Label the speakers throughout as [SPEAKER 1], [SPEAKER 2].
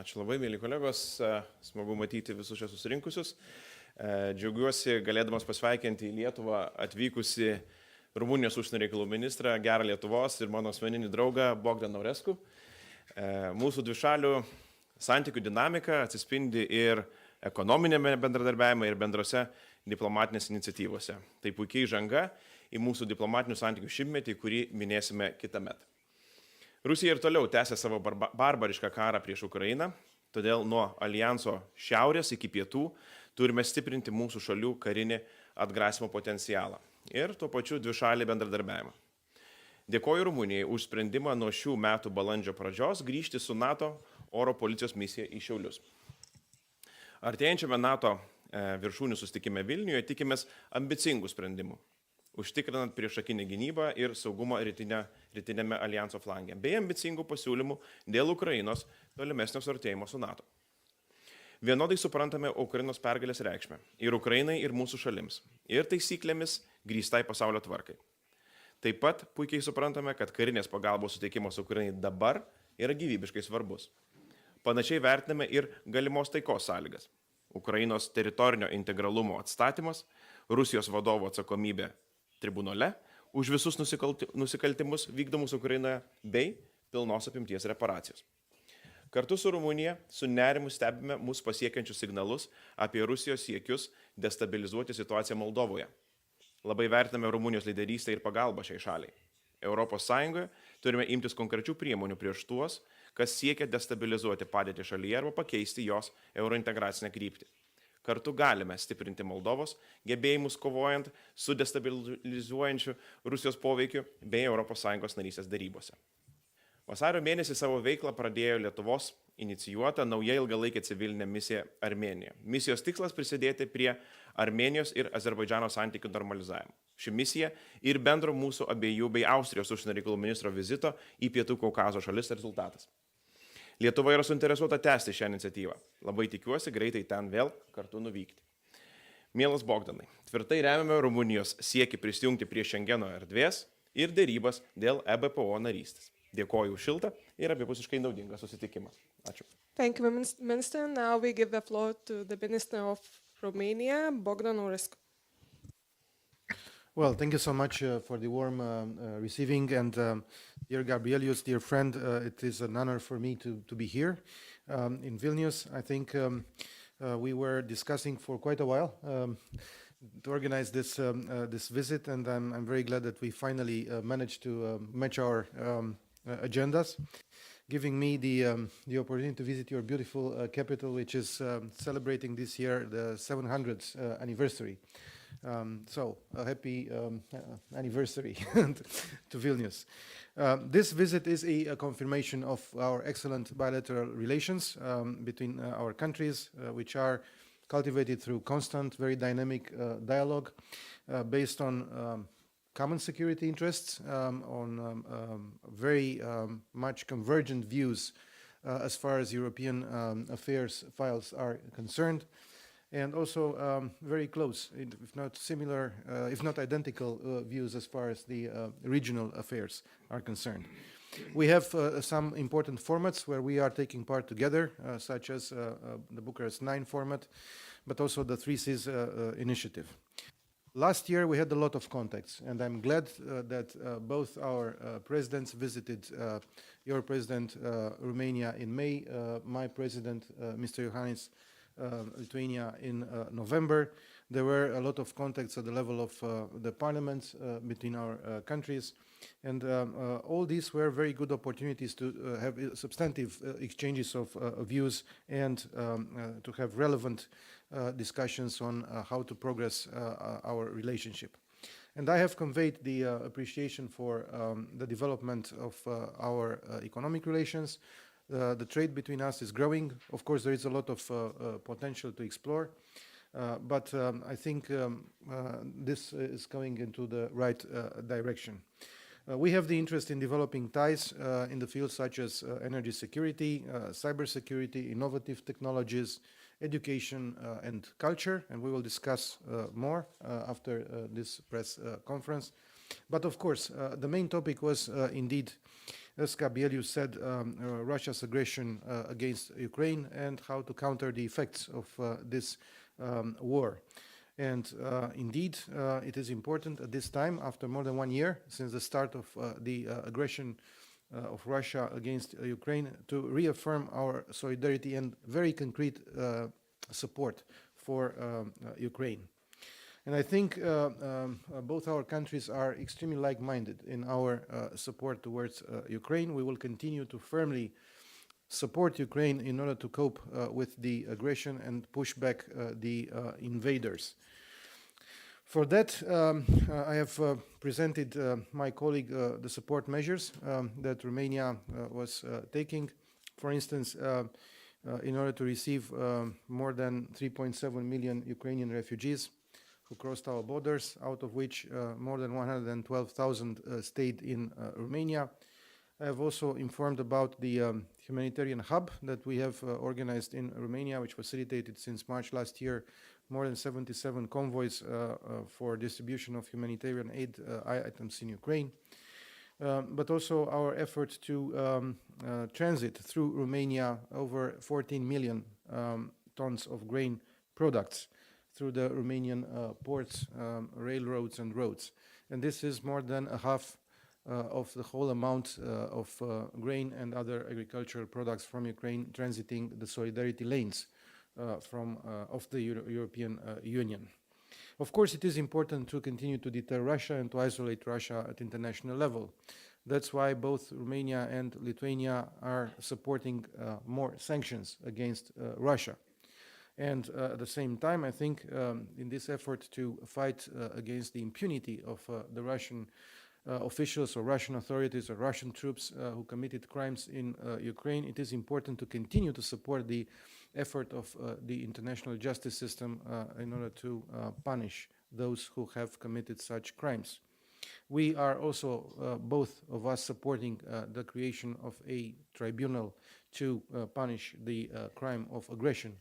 [SPEAKER 1] Ačiū labai, mėly kolegos. Smagu matyti visus čia susirinkusius. Džiaugiuosi galėdamas pasveikinti į Lietuvą atvykusi Rumunijos užsienio reikalų ministrą, gerą Lietuvos ir mano asmeninį draugą Bogdaną Aurescu. Mūsų dvišalių santykių dinamika atsispindi ir ekonominėme bendradarbiavime, ir bendrose diplomatinėse iniciatyvose. Tai puikiai įžanga į mūsų diplomatinių santykių šimtmetį, kurį minėsime kitąmet. Rusija ir toliau tęsia savo barbarišką karą prieš Ukrainą, todėl nuo alijanso šiaurės iki pietų turime stiprinti mūsų šalių karinį atgrasimo potencialą ir tuo pačiu dvišalį bendradarbiavimą. Dėkoju Rumunijai už sprendimą nuo šių metų balandžio pradžios grįžti su NATO oro policijos misija į Šiaulius. Artėjančiame NATO viršūnių susitikime Vilniuje tikimės ambicingų sprendimų, užtikrinant priešakinę gynybą ir saugumą rytinėme alijanso flange, bei ambicingų pasiūlymų dėl Ukrainos tolimesnio suartėjimo su NATO. Vienodai suprantame Ukrainos pergalės reikšmę ir Ukrainai, ir mūsų šalims, ir taisyklėmis grįstai pasaulio tvarkai. Taip pat puikiai suprantame, kad karinės pagalbos suteikimas Ukrainai dabar yra gyvybiškai svarbus. Panašiai vertiname ir galimos taikos sąlygas. Ukrainos teritorinio integralumo atstatymas, Rusijos vadovo atsakomybė tribunole už visus nusikaltimus vykdomus Ukrainoje bei pilnos apimties reparacijos. Kartu su Rumunija su nerimu stebime mūsų pasiekiančius signalus apie Rusijos siekius destabilizuoti situaciją Moldovoje. Labai vertiname Rumunijos lyderystę ir pagalbą šiai šaliai. Europos Sąjungoje turime imtis konkrečių priemonių prieš tuos, kas siekia destabilizuoti padėtį šalyje arba pakeisti jos eurointegracinę kryptį. Kartu galime stiprinti Moldovos gebėjimus kovojant su destabilizuojančiu Rusijos poveikiu bei Europos Sąjungos narystės darybose. Vasario mėnesį savo veiklą pradėjo Lietuvos inicijuota nauja ilgalaikė civilinė misija Armėnija. Misijos tikslas prisidėti prie Armėnijos ir Azerbaidžano santykių normalizavimo. Ši misija ir bendro mūsų abiejų bei Austrijos užsienio reikalų ministro vizito į Pietų Kaukazo šalis rezultatas. Lietuva yra suinteresuota tęsti šią iniciatyvą. Labai tikiuosi greitai ten vėl kartu nuvykti. Mielas Bogdanai, tvirtai remiame Rumunijos siekį prisijungti prie Šengeno erdvės ir dėrybas dėl EBPO narystės. Dėkoju už šiltą ir abipusiškai naudingą susitikimą. Ačiū.
[SPEAKER 2] Thank you, Minister. Now we give the floor to the Minister of Romania, Bogdan Aurescu.
[SPEAKER 3] Well, thank you so much for the warm receiving, and dear Gabrielius, dear friend, it is an honor for me to be here in Vilnius. I think we were discussing for quite a while to organize this visit, and I'm very glad that we finally managed to match our agendas, giving me the opportunity to visit your beautiful capital, which is celebrating this year the 700th anniversary. So a happy anniversary to Vilnius. This visit is a confirmation of our excellent bilateral relations between our countries, which are cultivated through constant, very dynamic dialogue based on common security interests, on very much convergent views as far as European affairs files are concerned, and also very close, if not similar, if not identical views as far as the regional affairs are concerned. We have some important formats where we are taking part together, such as the Bucharest 9 format, but also the 3Cs initiative. Last year we had a lot of contacts, and I'm glad that both our presidents visited your president, Romania, in May, my president, Mr. Iohannis, Lithuania, in November. There were a lot of contacts at the level of the parliaments between our countries, and all these were very good opportunities to have substantive exchanges of views and to have relevant discussions on how to progress our relationship. And I have conveyed the appreciation for the development of our economic relations. The trade between us is growing. Of course, there is a lot of potential to explore, but I think this is going into the right direction. We have the interest in developing ties in the fields such as energy security, cybersecurity, innovative technologies, education and culture, and we will discuss more after this press conference. But of course, the main topic was indeed as Gabrielius said, Russia's aggression against Ukraine and how to counter the effects of this war. And indeed, it is important at this time, after more than 1 year since the start of the aggression of Russia against Ukraine, to reaffirm our solidarity and very concrete support for Ukraine. And I think both our countries are extremely like-minded in our support towards Ukraine. We will continue to firmly support Ukraine in order to cope with the aggression and push back the invaders. For that, I have presented my colleague the support measures that Romania was taking. For instance, in order to receive more than 3.7 million Ukrainian refugees who crossed our borders, out of which more than 112,000 stayed in Romania. I have also informed about the humanitarian hub that we have organized in Romania, which facilitated since March last year more than 77 convoys for distribution of humanitarian aid items in Ukraine. But also our effort to transit through Romania over 14 million tons of grain products through the Romanian ports, railroads and roads. And this is more than a half of the whole amount of grain and other agricultural products from Ukraine transiting the solidarity lanes of the European Union. Of course, it is important to continue to deter Russia and to isolate Russia at international level. That's why both Romania and Lithuania are supporting more sanctions against Russia. And at the same time, I think in this effort to fight against the impunity of the Russian officials or Russian authorities or Russian troops who committed crimes in Ukraine, it is important to continue to support the effort of the international justice system in order to punish those who have committed such crimes. We are also, both of us, supporting the creation of a tribunal to punish the crime of aggression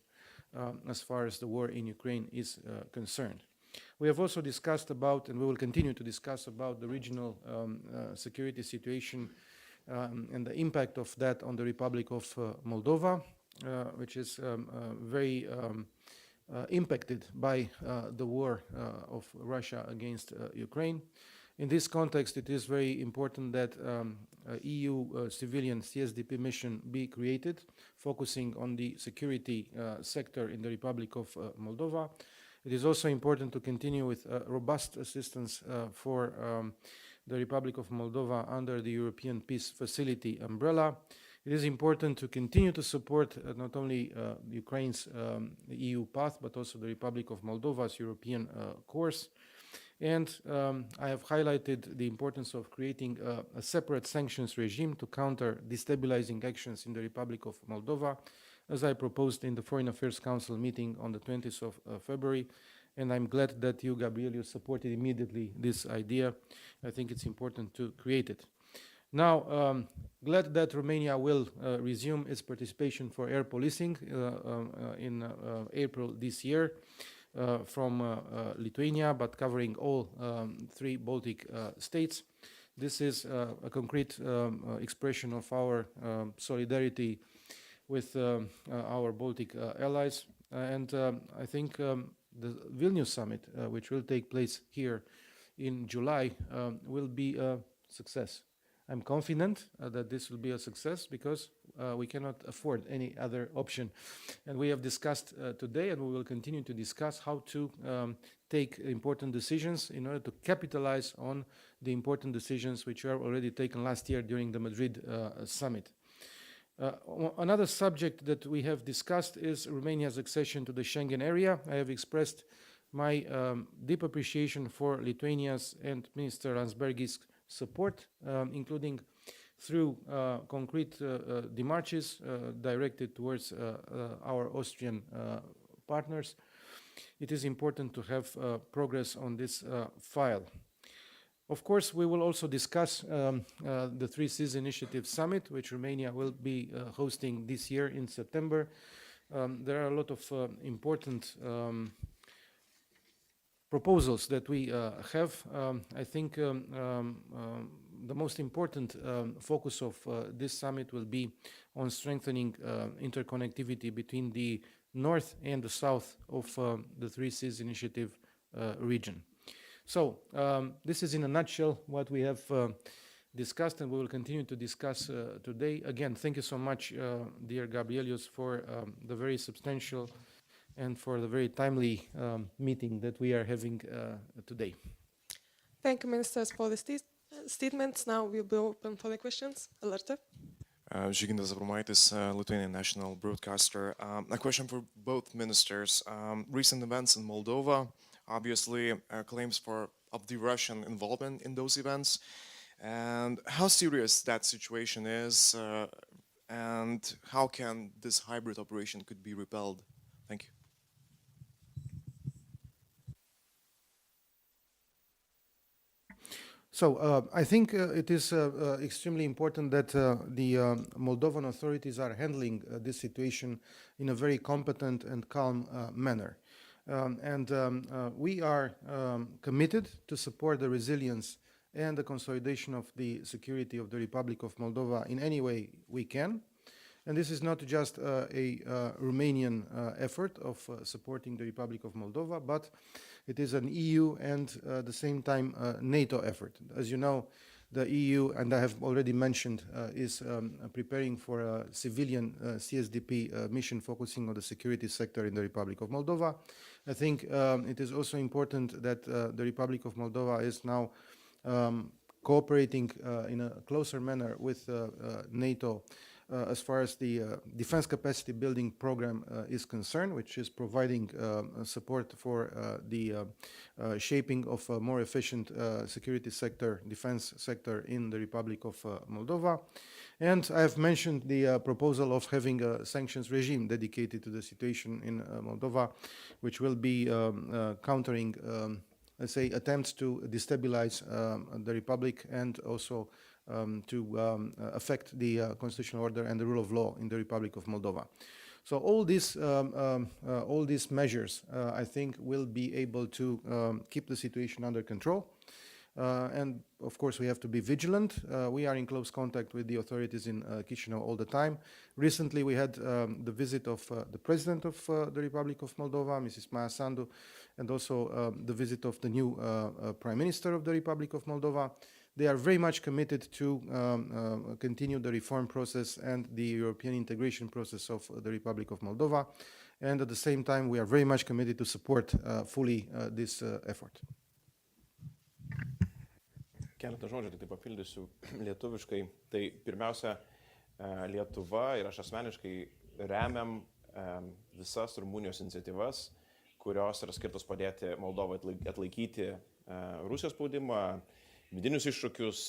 [SPEAKER 3] as far as the war in Ukraine is concerned. We have also discussed about, and we will continue to discuss about, the regional security situation and the impact of that on the Republic of Moldova, which is very impacted by the war of Russia against Ukraine. In this context, it is very important that EU civilian CSDP mission be created, focusing on the security sector in the Republic of Moldova. It is also important to continue with robust assistance for the Republic of Moldova under the European Peace Facility umbrella. It is important to continue to support not only Ukraine's EU path, but also the Republic of Moldova's European course. And I have highlighted the importance of creating a separate sanctions regime to counter destabilizing actions in the Republic of Moldova, as I proposed in the Foreign Affairs Council meeting on the 20th of February. And I'm glad that you, Gabrielius, supported immediately this idea. I think it's important to create it. Now, glad that Romania will resume its participation for air policing in April this year. From Lithuania, but covering all 3 Baltic states. This is a concrete expression of our solidarity with our Baltic allies. And I think the Vilnius summit, which will take place here in July, will be a success. I'm confident that this will be a success because we cannot afford any other option. And we have discussed today, and we will continue to discuss how to take important decisions in order to capitalize on the important decisions which were already taken last year during the Madrid summit. Another subject that we have discussed is Romania's accession to the Schengen area. I have expressed my deep appreciation for Lithuania's and Minister Landsbergio's support, including through concrete demarches directed towards our Austrian partners. It is important to have progress on this file. Of course, we will also discuss the 3 Seas Initiative Summit, which Romania will be hosting this year in September. There are a lot of important proposals that we have. I think the most important focus of this summit will be on strengthening interconnectivity between the north and the south of the Three Seas Initiative region. So this is in a nutshell what we have discussed and we will continue to discuss today. Again, thank you so much, dear Gabrielius, for the very substantial and for the very timely meeting that we are having today.
[SPEAKER 2] Thank you, ministers, for the statements. Now we'll be open for the questions. LRT.
[SPEAKER 4] Žygintas Zabromaitis, Lithuanian national broadcaster. A question for both ministers. Recent events in Moldova, obviously claims of the Russian involvement in those events, and how serious that situation is, and how can this hybrid operation could be repelled? Thank you.
[SPEAKER 3] So I think it is extremely important that the Moldovan authorities are handling this situation in a very competent and calm manner. We are committed to support the resilience and the consolidation of the security of the Republic of Moldova in any way we can. And this is not just a Romanian effort of supporting the Republic of Moldova, but it is an EU and at the same time NATO effort. As you know, the EU, and I have already mentioned, is preparing for a civilian CSDP mission focusing on the security sector in the Republic of Moldova. I think it is also important that the Republic of Moldova is now cooperating in a closer manner with NATO as far as the defense capacity building program is concerned, which is providing support for the shaping of a more efficient security sector, defense sector in the Republic of Moldova. And I have mentioned the proposal of having a sanctions regime dedicated to the situation in Moldova, which will be countering, let's say, attempts to destabilize the Republic and also to affect the constitutional order and the rule of law in the Republic of Moldova. So all these measures, I think, will be able to keep the situation under control. And of course, we have to be vigilant. We are in close contact with the authorities in Chisinau all the time. Recently, we had the visit of the President of the Republic of Moldova, Mrs. Maia Sandu, and also the visit of the new Prime Minister of the Republic of Moldova. They are very much committed to continue the reform process and the European integration process of the Republic of Moldova. And at the same time, we are very much committed to support fully this effort.
[SPEAKER 1] Keletą žodžių tik tai papildysiu lietuviškai. Tai pirmiausia, Lietuva ir aš asmeniškai remiam visas Rumunijos iniciatyvas, kurios yra skirtos padėti Moldovai atlaikyti Rusijos spaudimą, vidinius iššūkius,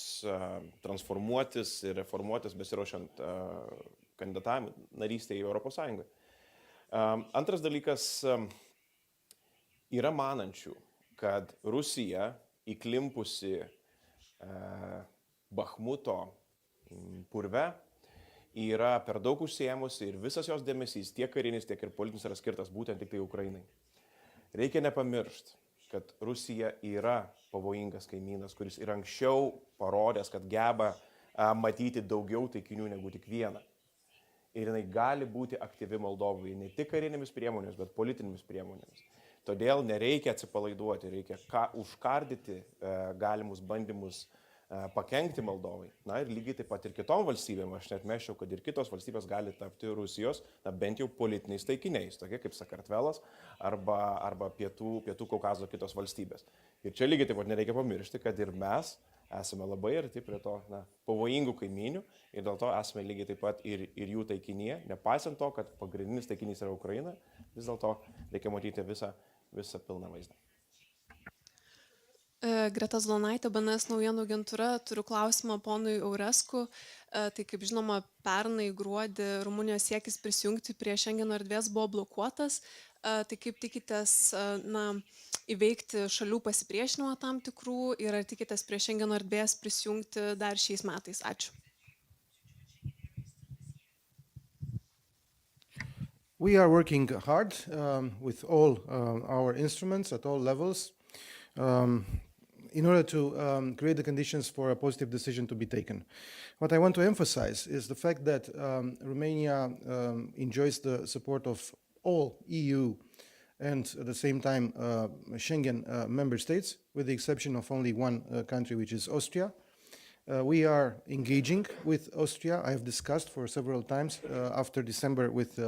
[SPEAKER 1] transformuotis ir reformuotis besiruošiant kandidatavimui narystėje į Europos Sąjungą. Antras dalykas, yra manančių, kad Rusija įklimpusi Bahmuto purve yra per daug užsiėmusi ir visas jos dėmesys, tiek karinis, tiek ir politinis, yra skirtas būtent tik tai Ukrainai. Reikia nepamiršti, kad Rusija yra pavojingas kaimynas, kuris ir anksčiau parodęs, kad geba matyti daugiau taikinių negu tik vieną. Ir jinai gali būti aktyvi Moldovoje ne tik karinėmis priemonėmis, bet politinėmis priemonėmis. Todėl nereikia atsipalaiduoti, reikia užkardyti galimus bandymus pakenkti Moldovai. Na ir lygiai taip pat ir kitom valstybėm, aš net meščiau, kad ir kitos valstybės gali tapti Rusijos, bent jau politiniais taikiniais, tokie kaip Sakartvelas arba pietų Kaukazo kitos valstybės. Ir čia lygiai taip pat nereikia pamiršti, kad ir mes esame labai arti prie to pavojingų kaimynių ir dėl to esame lygiai taip pat ir jų taikinyje, nepaisant to, kad pagrindinis taikinys yra Ukraina, vis dėlto reikia matyti visą pilną vaizdą.
[SPEAKER 5] Greta Zlonaitė, BNS naujienų agentūra, turiu klausimą ponui Aurescu. Tai kaip žinoma, pernai gruodį Rumunijos siekis prisijungti prie Šengeno erdvės buvo blokuotas. Tai kaip tikitės įveikti šalių pasipriešinimą tam tikrų ir ar tikitės prie Šengeno erdvės prisijungti dar šiais metais? Ačiū.
[SPEAKER 3] We are working hard with all our instruments at all levels. in order to create the conditions for a positive decision to be taken. What I want to emphasize is the fact that Romania enjoys the support of all EU and at the same time Schengen member states, with the exception of only one country, which is Austria. We are engaging with Austria. I have discussed for several times after December with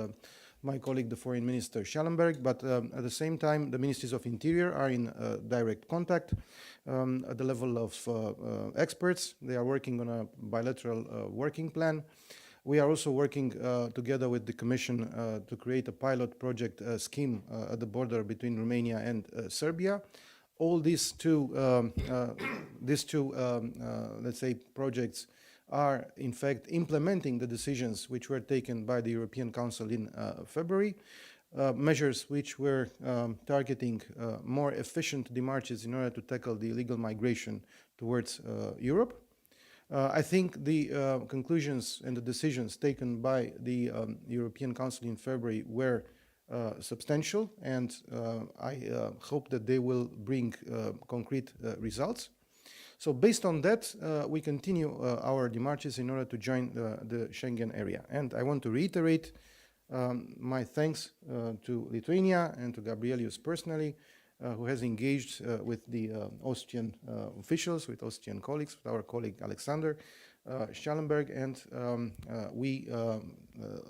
[SPEAKER 3] my colleague, the Foreign Minister Schallenberg, but at the same time, the Ministries of Interior are in direct contact at the level of experts. They are working on a bilateral working plan. We are also working together with the Commission to create a pilot project scheme at the border between Romania and Serbia. All these two, let's say, projects are in fact implementing the decisions which were taken by the European Council in February, measures which were targeting more efficient demarches in order to tackle the illegal migration towards Europe. I think the conclusions and the decisions taken by the European Council in February were substantial, and I hope that they will bring concrete results. So based on that, we continue our demarches in order to join the Schengen area. And I want to reiterate my thanks to Lithuania and to Gabrielius personally, who has engaged with the Austrian officials, with Austrian colleagues, with our colleague Alexander Schallenberg, and we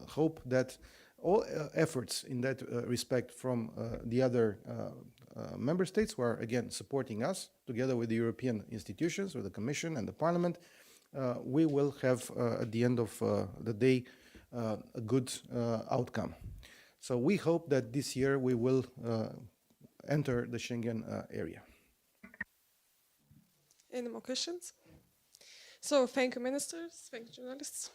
[SPEAKER 3] hope that all efforts in that respect from the other member states, who are again supporting us together with the European institutions, with the Commission and the Parliament, we will have at the end of the day a good outcome. So we hope that this year we will enter the Schengen area.
[SPEAKER 2] Any more questions? So thank you, ministers. Thank you, journalists.